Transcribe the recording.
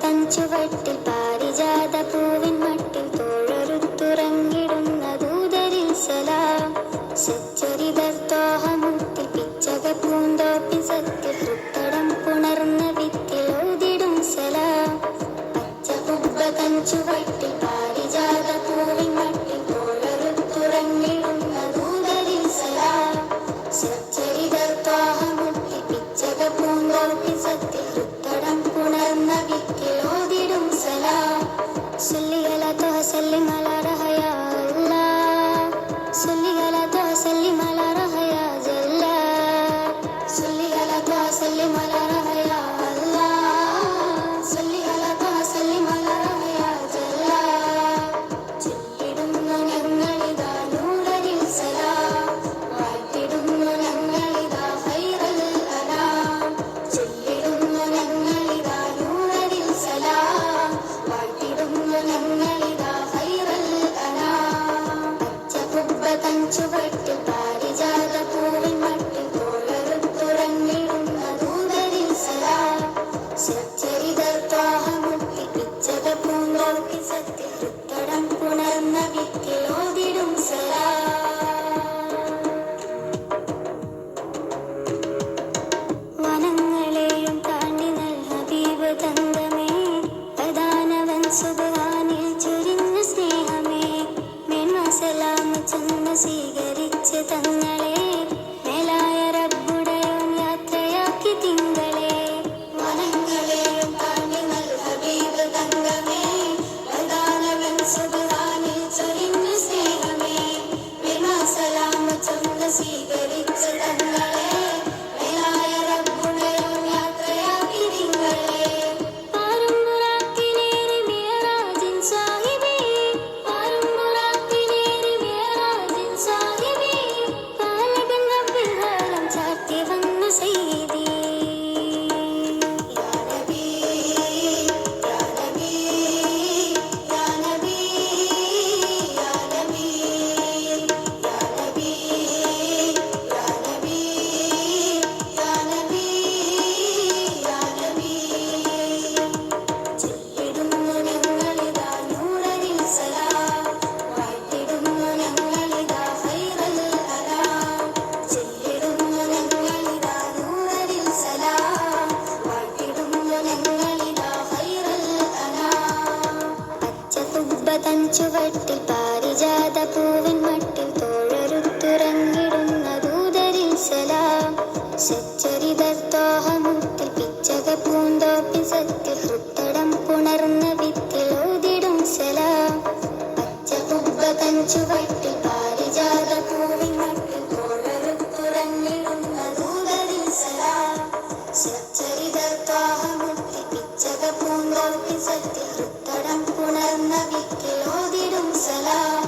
തൻ ചുവട്ടിൽ പാരിജാത പൂവിൻ മട്ടിൽ തോഴറുത്തുറങ്ങിടുന്ന ദൂതരിൽ സലാം. സച്ചരിതർത്തോഹമുത്തിൽ പിച്ചക പൂന്തോപ്പിൻ സത്യ തൃത്തടം പുണർന്ന വിത്തിൽ ഓതിടും സലാം. പച്ചകുബ്ബ തൻ ചുവട്ടിൽ പാരിജാത പൂവിൻ മട്ടിൽ തോഴറുത്തുറങ്ങിടുന്ന ദൂതരിൽ സലാം. സച്ചരിതർത്തോഹമുത്തിൽ പിച്ചക പൂന്തോപ്പിൻ സത്യ തൃത്തടം പുണർന്ന വിത്തിൽ ഓതിടും സലാം. സല്ലി അലാ ത്വഹ സല്ലിം അലാ റഹ യാ അല്ലാഹ്. സല്ലി അലാ ത്വഹ സല്ലിം അലാ റഹ യാ ജല്ലാ. സല്ലി അലാ ത്വഹ സല്ലിം അലാ റഹ യാ അല്ലാഹ്. സല്ലി അലാ ത്വഹ സല്ലിം അലാ റഹ യാ ജല്ലാ. ചൊല്ലിടുന്നു ഞങ്ങളിതാ നൂറരിൽ സലാം. വാഴ്ത്തിടുന്നു ഞങ്ങളിതാ ഖൈറൽ അനാം. ചൊല്ലിടുന്നു ഞങ്ങളിതാ നൂറരിൽ സലാം. വാഴ്ത്തിടുന്നു ഞങ്ങളിതാ ഖൈറൽ അനാം. പച്ചകുബ്ബ തൻ ചുവട്ടിൽ പാരിജാത പൂവിൻ മട്ടിൽ തോഴറുത്തുറങ്ങിടുന്ന ദൂതരിൽ സലാം. സച്ചരിതർത്തോഹമുത്തിൽ പിച്ചക പൂന്തോപ്പിൻ സത്യ തൃത്തടം പുണർന്ന വിത്തിൽ ഓതിടും സലാം. വനങ്ങളെയും താണ്ടി നൽ ഹബീബ് തങ്കമേ, പ്രധാനവൻ സുബ്ഹാനിൽ ചൊരിഞ്ഞ സ്നേഹമേ, മേന്മ സലാം ചെന്ന് സ്വീകരിച്ച് തങ്ങളെ, മേലായ റബ്ബുടയോൻ യാത്രയാക്കി തിങ്കളെ. വനങ്ങളെയും താണ്ടി നൽ ഹബീബ് തങ്കമേ, പ്രധാനവൻ സുബ്ഹാനിൽ ചൊരിഞ്ഞ സ്നേഹമേ, മേന്മ സലാം ചെന്ന് സ്വീകരിച്ച് തങ്ങളെ, മേലായ റബ്ബുടയോൻ യാത്രയാക്കി തിങ്കളെ. പാരും ബുറാക്കിലേറി മിഅ്റാജിൻ സാഹിബേ, പാരും ബുറാക്കിലേറി മിഅ്റാജിൻ സാഹിബേ, പാലകൻ റബ്ബിൻ ഹാലം ചാർത്തി വന്ന സയ്യിദി. യാ നബി യാ നബി യാ നബി യാ നബി യാ നബി യാ നബി യാ നബി യാ നബി. ചൊല്ലിടുന്നു ഞങ്ങളിതാ നൂറരിൽ സലാം. വാഴ്ത്തിടുന്നു ഞങ്ങളിതാ ഖൈറൽ അനാം. ചൊല്ലിടുന്നു ഞങ്ങളിതാ നൂറരിൽ സലാം. വാഴ്ത്തിടുന്നു ഞങ്ങളിതാ ഖൈറൽ അനാം. പച്ചകുബ്ബ തൻ ചുവട്ടിൽ പാരിജാത പൂവിൻ മട്ടിൽ തോഴറുത്തുറങ്ങിടുന്ന ദൂതരിൽ സലാം. സച്ചരിതർത്തോഹമുത്തിൽ പിച്ചക പൂന്തോപ്പിൻ സത്യ തൃത്തടം പുണർന്ന വിത്തിൽ ഓതിടും സലാം. പച്ചകുബ്ബ തൻ ചുവട്ടിൽ പാരിജാത പൂവിൻ മട്ടിൽ തോഴറുത്തുറങ്ങിടുന്ന ദൂതരിൽ സലാം. സച്ചരിതർത്തോഹമുത്തിൽ പിച്ചക പൂന്തോപ്പിൻ സത്യ തൃത്തടം പുണർന്ന വിത്തിൽ ഓതിടും സലാം.